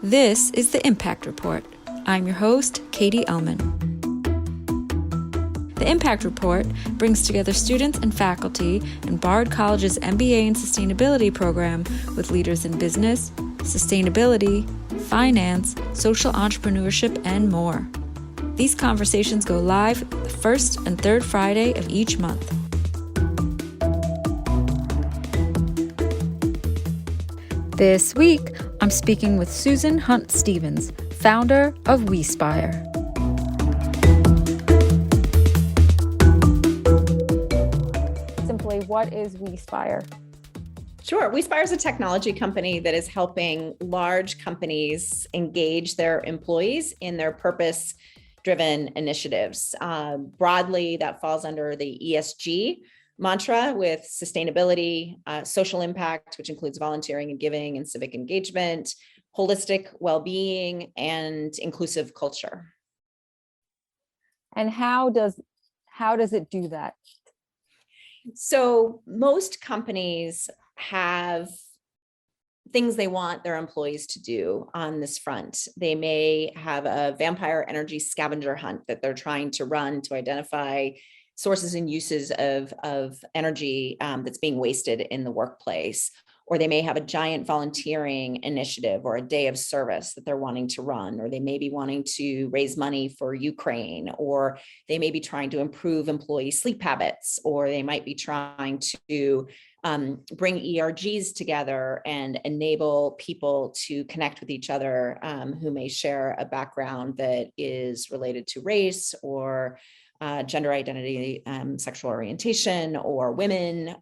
This is the Impact Report. I'm your host, Katie Ellman. The Impact Report brings together students and faculty in Bard College's MBA in Sustainability program with leaders in business, sustainability, finance, social entrepreneurship, and more. These conversations go live the first and third Friday of each month. This week, I'm speaking with Susan Hunt Stevens, founder of WeSpire. Simply, what is WeSpire? Sure. WeSpire is a technology company that is helping large companies engage their employees in their purpose-driven initiatives. Broadly, that falls under the ESG mantra with sustainability, social impact, which includes volunteering and giving and civic engagement, holistic well-being, and inclusive culture. And how does it do that? So most companies have things they want their employees to do on this front. They may have a vampire energy scavenger hunt that they're trying to run to identify sources and uses of energy that's being wasted in the workplace. Or they may have a giant volunteering initiative or a day of service that they're wanting to run, or they may be wanting to raise money for Ukraine, or they may be trying to improve employee sleep habits, or they might be trying to bring ERGs together and enable people to connect with each other who may share a background that is related to race or gender identity, sexual orientation, or women,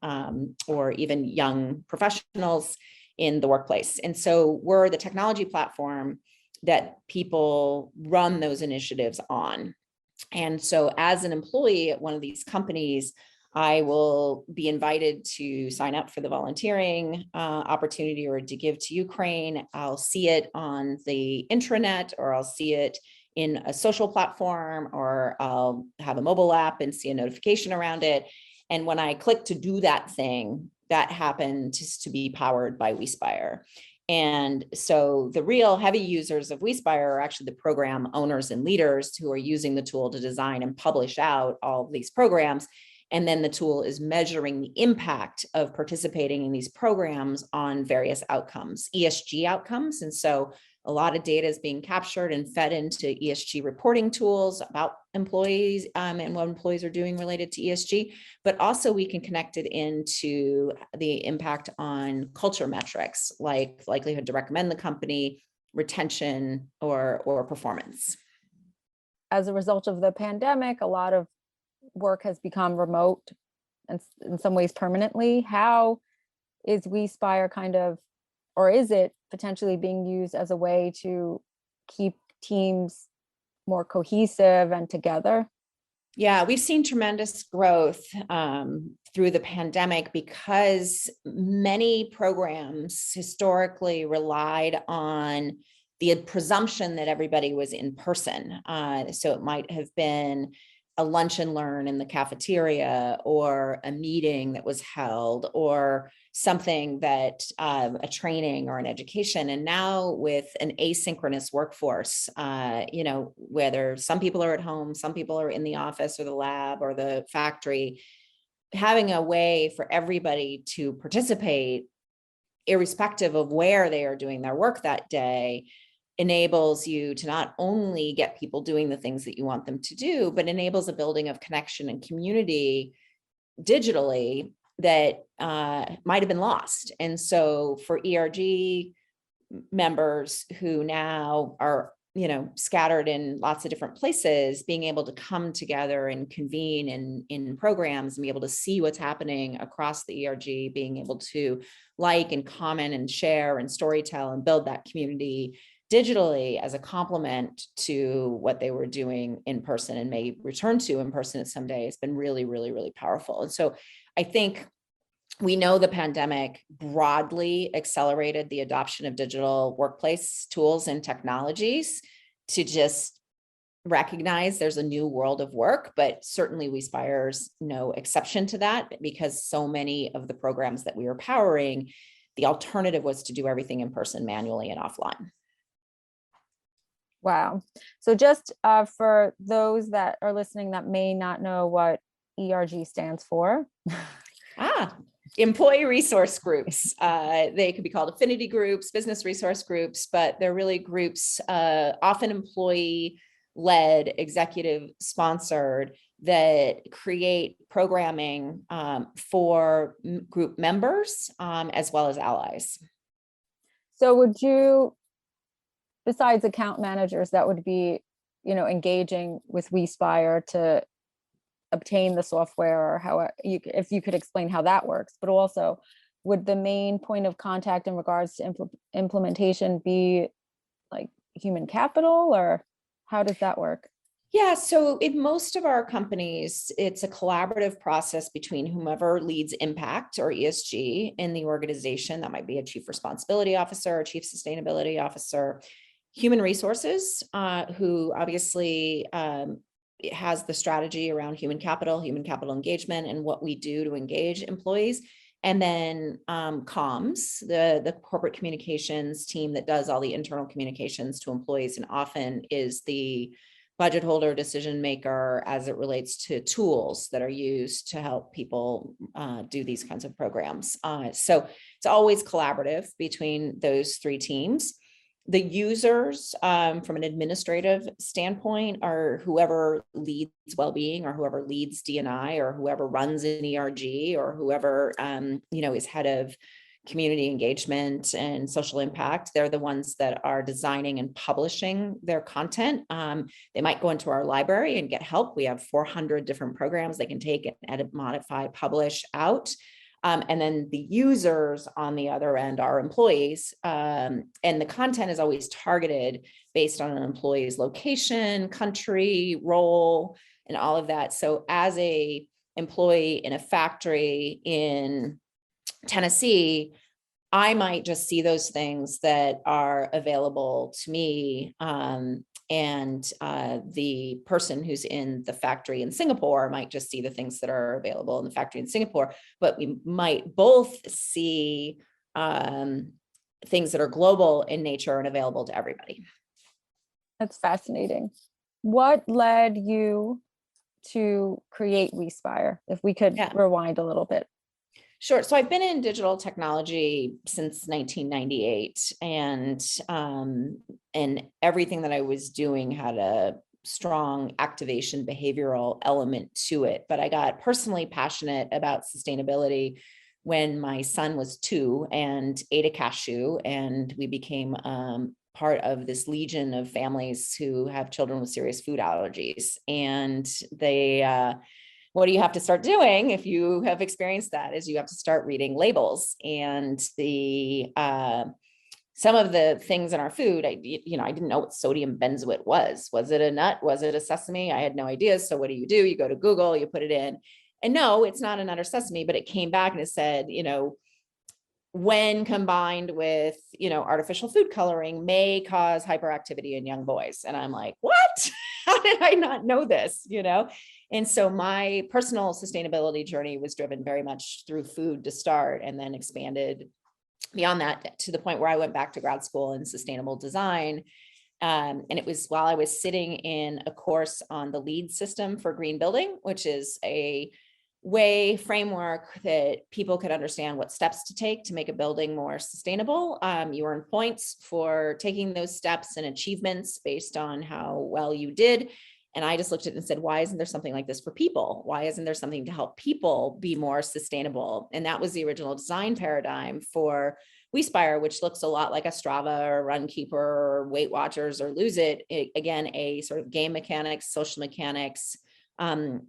or even young professionals in the workplace. And so we're the technology platform that people run those initiatives on. And so as an employee at one of these companies, I will be invited to sign up for the volunteering opportunity or to give to Ukraine. I'll see it on the intranet, or I'll see it in a social platform, or I'll have a mobile app and see a notification around it. And when I click to do that thing, that happens to be powered by WeSpire. And so the real heavy users of WeSpire are actually the program owners and leaders who are using the tool to design and publish out all of these programs. And then the tool is measuring the impact of participating in these programs on various outcomes, ESG outcomes. And so a lot of data is being captured and fed into ESG reporting tools about employees and what employees are doing related to ESG, but also we can connect it into the impact on culture metrics like likelihood to recommend the company, retention, or performance. As a result of the pandemic, a lot of work has become remote and in some ways permanently. How is WeSpire or is it potentially being used as a way to keep teams more cohesive and together? Yeah, we've seen tremendous growth through the pandemic because many programs historically relied on the presumption that everybody was in person. So it might have been a lunch and learn in the cafeteria, or a meeting that was held, or something that a training or an education. And now with an asynchronous workforce, whether some people are at home, some people are in the office or the lab or the factory, having a way for everybody to participate, irrespective of where they are doing their work that day, enables you to not only get people doing the things that you want them to do, but enables a building of connection and community digitally that might have been lost. And so for ERG members who now are, scattered in lots of different places, being able to come together and convene in programs and be able to see what's happening across the ERG, being able to like and comment and share and storytell and build that community digitally as a complement to what they were doing in person and may return to in person someday has been really, really, really powerful. And so I think we know the pandemic broadly accelerated the adoption of digital workplace tools and technologies to just recognize there's a new world of work, but certainly WeSpire's no exception to that, because so many of the programs that we were powering, the alternative was to do everything in person, manually and offline. Wow. So just for those that are listening that may not know what ERG stands for. Employee resource groups. They could be called affinity groups, business resource groups, but they're really groups, often employee-led, executive-sponsored, that create programming for group members as well as allies. So would you, besides account managers, that would be, engaging with WeSpire to obtain the software, or how if you could explain how that works, but also would the main point of contact in regards to implementation be like human capital, or how does that work? Yeah, so in most of our companies, it's a collaborative process between whomever leads impact or ESG in the organization. That might be a chief responsibility officer, a chief sustainability officer, human resources, who obviously has the strategy around human capital engagement, and what we do to engage employees. And then comms, the corporate communications team that does all the internal communications to employees, and often is the budget holder, decision maker as it relates to tools that are used to help people do these kinds of programs. So it's always collaborative between those three teams. The users, from an administrative standpoint, are whoever leads well-being, or whoever leads D&I, or whoever runs an ERG, or whoever is head of community engagement and social impact. They're the ones that are designing and publishing their content. They might go into our library and get help. We have 400 different programs they can take and edit, modify, publish out. And then the users on the other end are employees. And the content is always targeted based on an employee's location, country, role, and all of that. So as a employee in a factory in Tennessee, I might just see those things that are available to me. And the person who's in the factory in Singapore might just see the things that are available in the factory in Singapore, but we might both see things that are global in nature and available to everybody. That's fascinating. What led you to create WeSpire? If we could rewind a little bit. Sure. So I've been in digital technology since 1998, and everything that I was doing had a strong activation behavioral element to it. But I got personally passionate about sustainability when my son was 2 and ate a cashew, and we became part of this legion of families who have children with serious food allergies. And what do you have to start doing if you have experienced that, is you have to start reading labels. And some of the things in our food, I didn't know what sodium benzoate was. Was it a nut? Was it a sesame? I had no idea. So what do? You go to Google, you put it in, and no, it's not a nut or sesame, but it came back and it said, when combined with, artificial food coloring may cause hyperactivity in young boys. And I'm like, what? How did I not know this? And so my personal sustainability journey was driven very much through food to start, and then expanded beyond that to the point where I went back to grad school in sustainable design. And it was while I was sitting in a course on the LEED system for green building, which is a framework that people could understand what steps to take to make a building more sustainable. You earn points for taking those steps and achievements based on how well you did. And I just looked at it and said, why isn't there something like this for people? Why isn't there something to help people be more sustainable? And that was the original design paradigm for WeSpire, which looks a lot like a Strava or Runkeeper or Weight Watchers or Lose It. Again, a sort of game mechanics, social mechanics,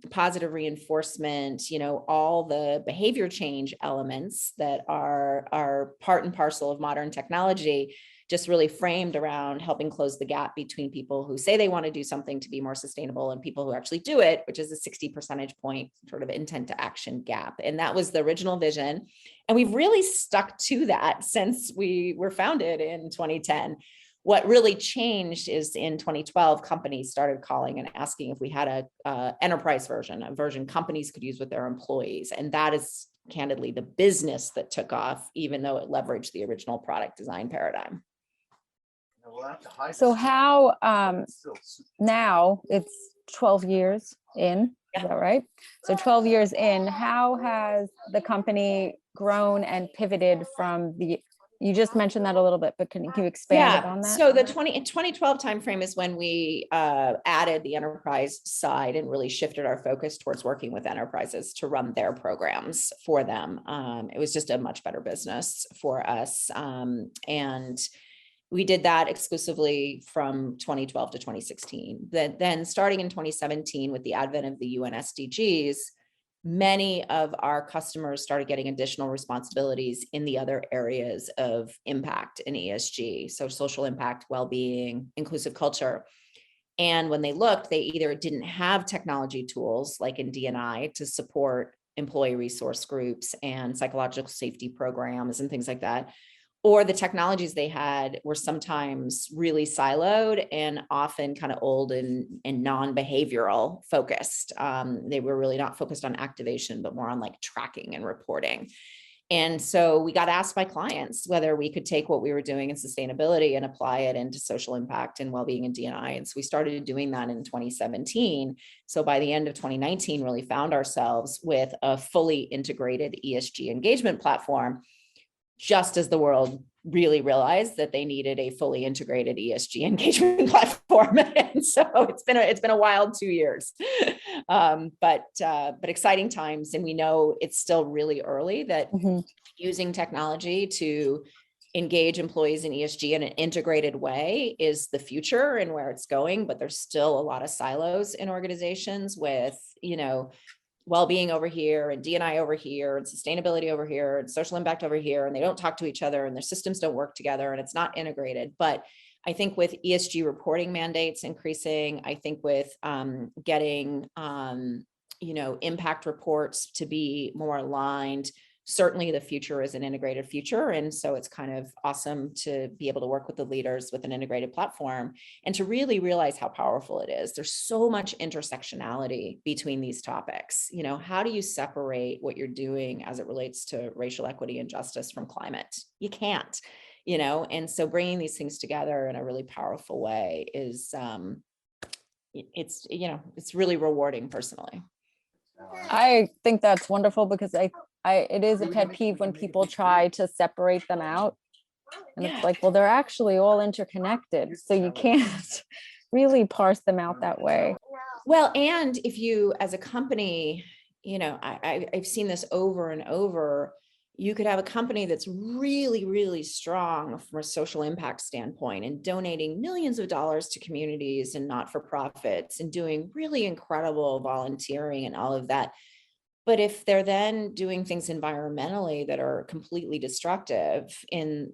positive reinforcement, all the behavior change elements that are part and parcel of modern technology, just really framed around helping close the gap between people who say they want to do something to be more sustainable and people who actually do it, which is a 60 percentage point sort of intent to action gap. And that was the original vision. And we've really stuck to that since we were founded in 2010. What really changed is in 2012, companies started calling and asking if we had a enterprise version, a version companies could use with their employees. And that is candidly the business that took off, even though it leveraged the original product design paradigm. So how, now it's 12 years in, is that right? So 12 years in, how has the company grown and pivoted from you just mentioned that a little bit, but can you expand on that? So the 2012 timeframe is when we added the enterprise side and really shifted our focus towards working with enterprises to run their programs for them. It was just a much better business for us. And we did that exclusively from 2012 to 2016. Then starting in 2017 with the advent of the UN SDGs, many of our customers started getting additional responsibilities in the other areas of impact in ESG, so social impact, well-being, inclusive culture. And when they looked, they either didn't have technology tools like in D&I to support employee resource groups and psychological safety programs and things like that, or the technologies they had were sometimes really siloed and often kind of old and non-behavioral focused. They were really not focused on activation, but more on like tracking and reporting. And so we got asked by clients whether we could take what we were doing in sustainability and apply it into social impact and well-being and D&I. And so we started doing that in 2017. So by the end of 2019, really found ourselves with a fully integrated ESG engagement platform, just as the world really realized that they needed a fully integrated ESG engagement platform. And so it's been a wild 2 years, but exciting times. And we know it's still really early that using technology to engage employees in ESG in an integrated way is the future and where it's going. But there's still a lot of silos in organizations with, well-being over here and D&I over here and sustainability over here and social impact over here, and they don't talk to each other and their systems don't work together and it's not integrated. But I think with ESG reporting mandates increasing, I think with getting impact reports to be more aligned, certainly the future is an integrated future. And so it's kind of awesome to be able to work with the leaders with an integrated platform and to really realize how powerful it is. There's so much intersectionality between these topics. How do you separate what you're doing as it relates to racial equity and justice from climate? You can't, and so bringing these things together in a really powerful way is, it's really rewarding personally. I think that's wonderful because it is a pet peeve when people try to separate them out. And it's like, well, they're actually all interconnected. So you can't really parse them out that way. Well, and if you, as a company, I've seen this over and over, you could have a company that's really, really strong from a social impact standpoint and donating millions of dollars to communities and not-for-profits and doing really incredible volunteering and all of that. But if they're then doing things environmentally that are completely destructive in,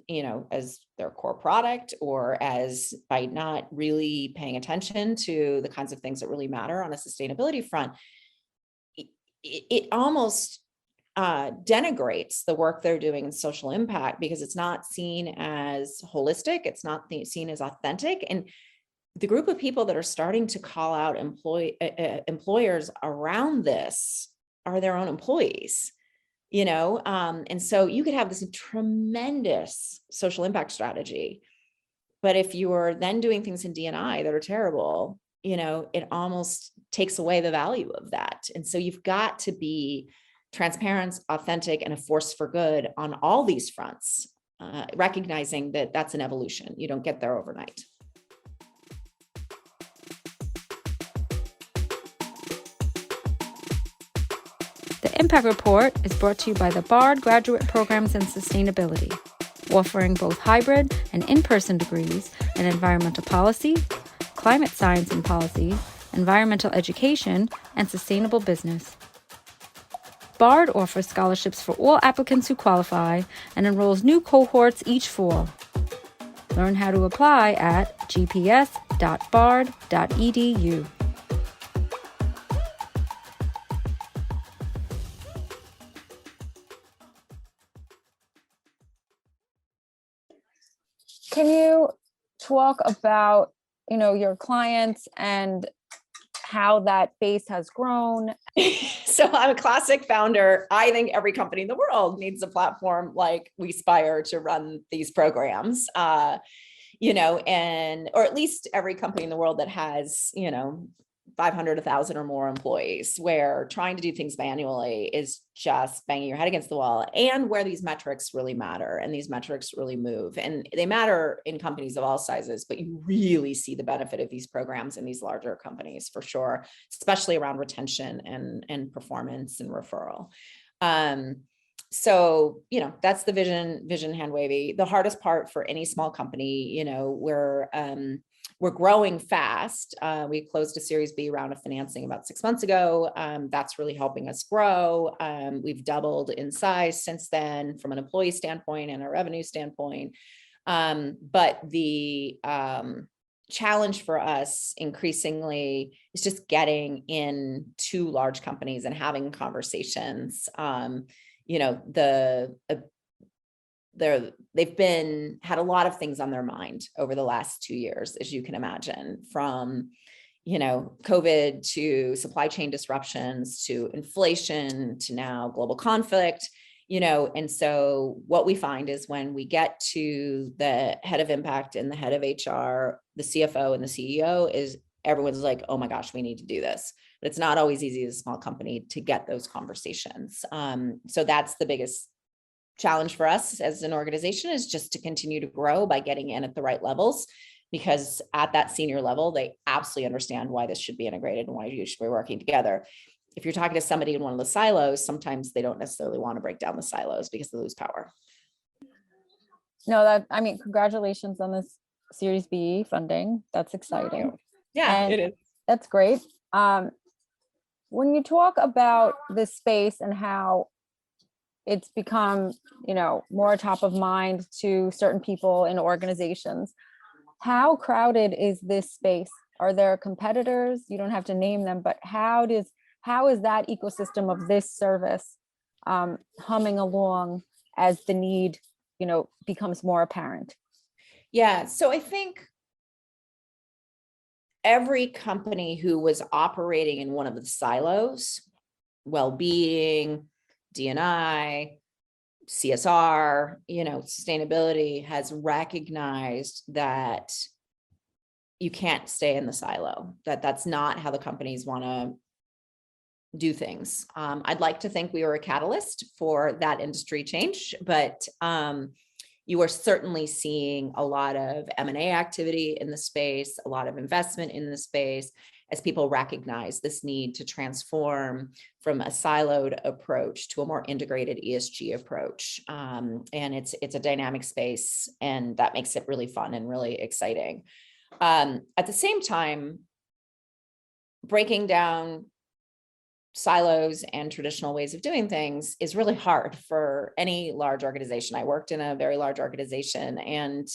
as their core product or as by not really paying attention to the kinds of things that really matter on a sustainability front, it almost denigrates the work they're doing in social impact because it's not seen as holistic. It's not seen as authentic. And the group of people that are starting to call out employers around this are their own employees, and so you could have this tremendous social impact strategy, but if you are then doing things in D&I that are terrible, it almost takes away the value of that. And so you've got to be transparent, authentic, and a force for good on all these fronts, recognizing that that's an evolution. You don't get there overnight. The Impact Report is brought to you by the BARD Graduate Programs in Sustainability, offering both hybrid and in-person degrees in environmental policy, climate science and policy, environmental education, and sustainable business. BARD offers scholarships for all applicants who qualify and enrolls new cohorts each fall. Learn how to apply at gps.bard.edu. Can you talk about, your clients and how that base has grown? So I'm a classic founder. I think every company in the world needs a platform like WeSpire to run these programs. and, or at least every company in the world that has, 500, 1,000 or more employees, where trying to do things manually is just banging your head against the wall, and where these metrics really matter and these metrics really move. And they matter in companies of all sizes, but you really see the benefit of these programs in these larger companies for sure, especially around retention and performance and referral. So, that's the vision hand wavy. The hardest part for any small company, we're growing fast. We closed a Series B round of financing about 6 months ago. That's really helping us grow. We've doubled in size since then from an employee standpoint and a revenue standpoint. But the challenge for us increasingly is just getting into large companies and having conversations. They've had a lot of things on their mind over the last 2 years, as you can imagine, from, COVID to supply chain disruptions to inflation to now global conflict, and so what we find is when we get to the head of impact and the head of HR, the CFO and the CEO, is everyone's like, oh my gosh, we need to do this. But it's not always easy as a small company to get those conversations. So that's the biggest challenge for us as an organization, is just to continue to grow by getting in at the right levels, because at that senior level, they absolutely understand why this should be integrated and why you should be working together. If you're talking to somebody in one of the silos, sometimes they don't necessarily want to break down the silos because they lose power. No, congratulations on this Series B funding. That's exciting. Yeah, And it is. That's great. When you talk about this space and how it's become, more top of mind to certain people in organizations, how crowded is this space? Are there competitors? You don't have to name them, but how is that ecosystem of this service humming along as the need, becomes more apparent? Yeah. So I think every company who was operating in one of the silos, well-being, D&I, CSR, sustainability, has recognized that you can't stay in the silo, that's not how the companies want to do things. I'd like to think we were a catalyst for that industry change, but you are certainly seeing a lot of M&A activity in the space, a lot of investment in the space, as people recognize this need to transform from a siloed approach to a more integrated ESG approach. And it's a dynamic space, and that makes it really fun and really exciting. At the same time, breaking down silos and traditional ways of doing things is really hard for any large organization. I worked in a very large organization, and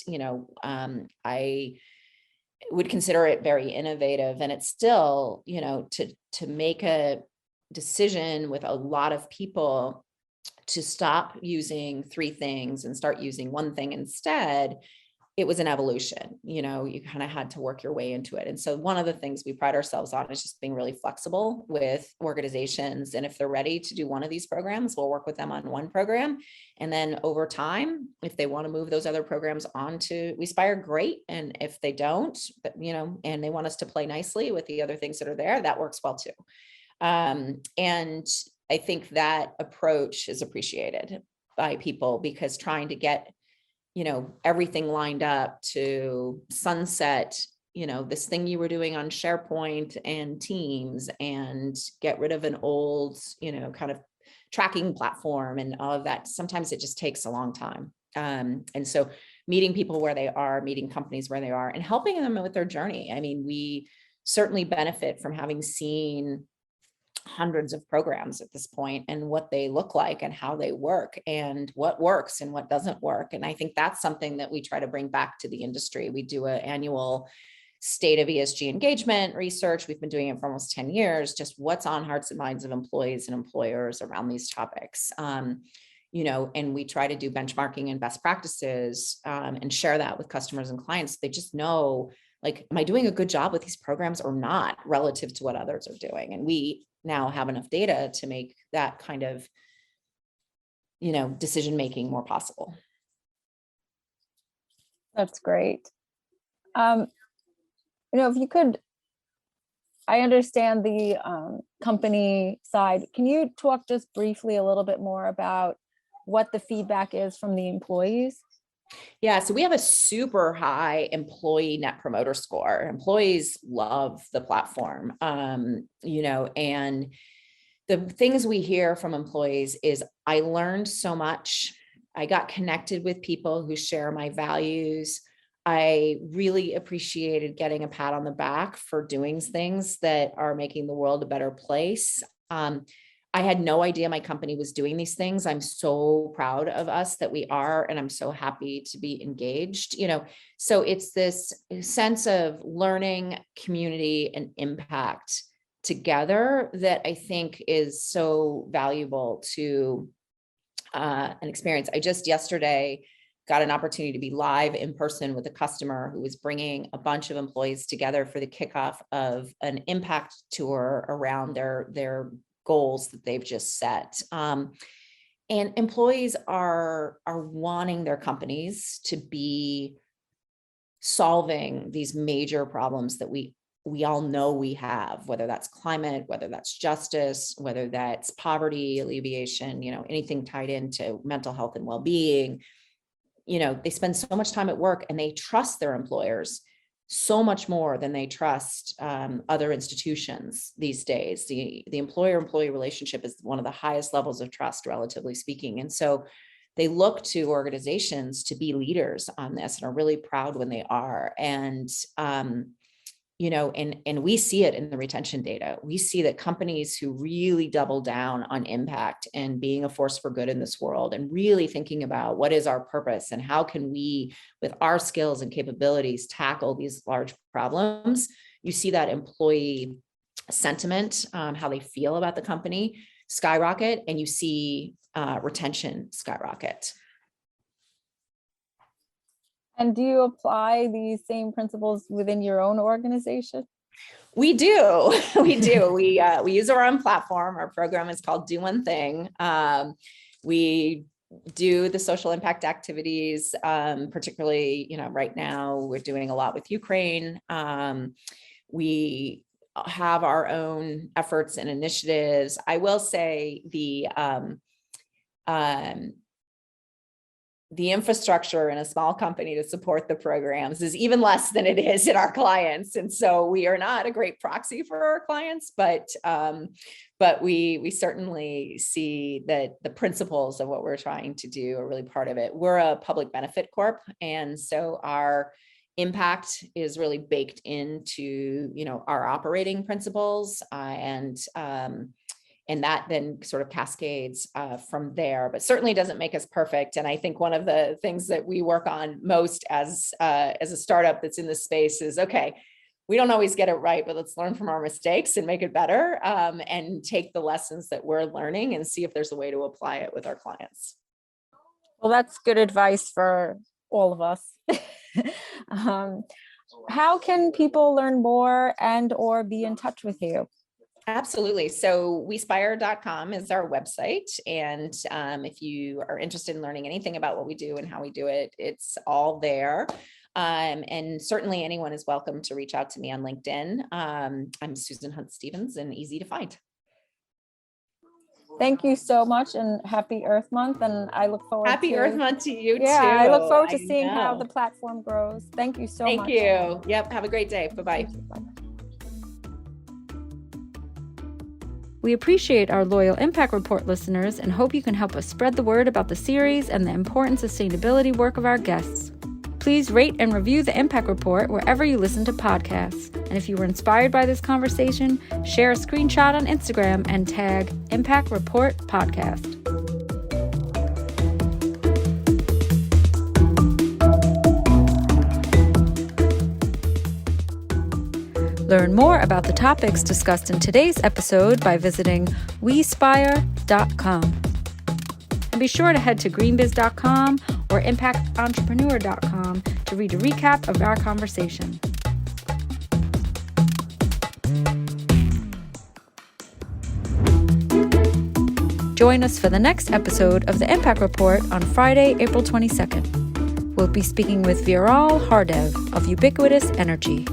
I would consider it very innovative, and it's still, to make a decision with a lot of people to stop using 3 things and start using 1 thing instead. It was an evolution, you kind of had to work your way into it. And so one of the things we pride ourselves on is just being really flexible with organizations. And if they're ready to do one of these programs, we'll work with them on one program. And then over time, if they want to move those other programs onto WeSpire, great. And if they don't, but, and they want us to play nicely with the other things that are there, that works well too. And I think that approach is appreciated by people, because trying to get everything lined up to sunset, this thing you were doing on SharePoint and Teams, and get rid of an old, kind of tracking platform and all of that. Sometimes it just takes a long time. And so meeting people where they are, meeting companies where they are, and helping them with their journey. I mean, we certainly benefit from having seen hundreds of programs at this point, and what they look like and how they work and what works and what doesn't work. And I think that's something that we try to bring back to the industry. We do an annual state of ESG engagement research. We've been doing it for almost 10 years, just what's on hearts and minds of employees and employers around these topics. And we try to do benchmarking and best practices, and share that with customers and clients. They just know, like, am I doing a good job with these programs or not relative to what others are doing? And we now have enough data to make that kind of, decision-making more possible. That's great. If you could, I understand the company side. Can you talk just briefly a little bit more about what the feedback is from the employees? Yeah, so we have a super high employee net promoter score. Employees love the platform, and the things we hear from employees is, I learned so much. I got connected with people who share my values. I really appreciated getting a pat on the back for doing things that are making the world a better place. I had no idea my company was doing these things. I'm so proud of us that we are, and I'm so happy to be engaged, so it's this sense of learning, community, and impact together that I think is so valuable to an experience. I just yesterday got an opportunity to be live in person with a customer who was bringing a bunch of employees together for the kickoff of an impact tour around their goals that they've just set. And employees are wanting their companies to be solving these major problems that we all know we have, whether that's climate, whether that's justice, whether that's poverty alleviation, anything tied into mental health and well-being. They spend so much time at work, and they trust their employers so much more than they trust other institutions these days. The employer-employee relationship is one of the highest levels of trust, relatively speaking. And so they look to organizations to be leaders on this, and are really proud when they are. And and we see it in the retention data. We see that companies who really double down on impact and being a force for good in this world, and really thinking about what is our purpose and how can we, with our skills and capabilities, tackle these large problems, you see that employee sentiment, how they feel about the company, skyrocket, and you see retention skyrocket. And do you apply these same principles within your own organization? We do. We do. We use our own platform. Our program is called Do One Thing. We do the social impact activities, particularly, right now we're doing a lot with Ukraine. We have our own efforts and initiatives. I will say the infrastructure in a small company to support the programs is even less than it is in our clients. And so we are not a great proxy for our clients, but we certainly see that the principles of what we're trying to do are really part of it. We're a public benefit corp. And so our impact is really baked into, our operating principles, and that then sort of cascades from there, but certainly doesn't make us perfect. And I think one of the things that we work on most as a startup that's in this space is, okay, we don't always get it right, but let's learn from our mistakes and make it better, and take the lessons that we're learning and see if there's a way to apply it with our clients. Well, that's good advice for all of us. How can people learn more and or be in touch with you? Absolutely. So WeSpire.and is our website. And if you are interested in learning anything about what we do and how we do it, it's all there. And certainly anyone is welcome to reach out to me on LinkedIn. I'm Susan Hunt Stevens, and easy to find. Thank you so much, and happy Earth Month. And I look forward Happy Earth Month to you too. I look forward to seeing how the platform grows. Thank you so much. Thank you. Yep. Have a great day. Bye-bye. We appreciate our loyal Impact Report listeners and hope you can help us spread the word about the series and the important sustainability work of our guests. Please rate and review the Impact Report wherever you listen to podcasts. And if you were inspired by this conversation, share a screenshot on Instagram and tag Impact Report Podcast. Learn more about the topics discussed in today's episode by visiting WeSpire.and. And be sure to head to greenbiz.com or impactentrepreneur.com to read a recap of our conversation. Join us for the next episode of the Impact Report on Friday, April 22nd. We'll be speaking with Viral Hardev of Ubiquitous Energy.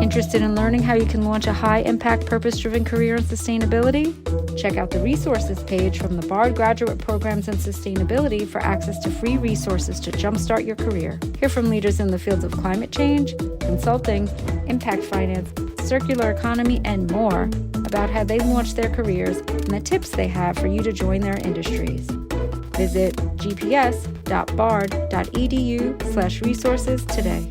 Interested in learning how you can launch a high-impact, purpose-driven career in sustainability? Check out the resources page from the BARD Graduate Programs in Sustainability for access to free resources to jumpstart your career. Hear from leaders in the fields of climate change, consulting, impact finance, circular economy, and more about how they launch their careers and the tips they have for you to join their industries. Visit gps.bard.edu/resources today.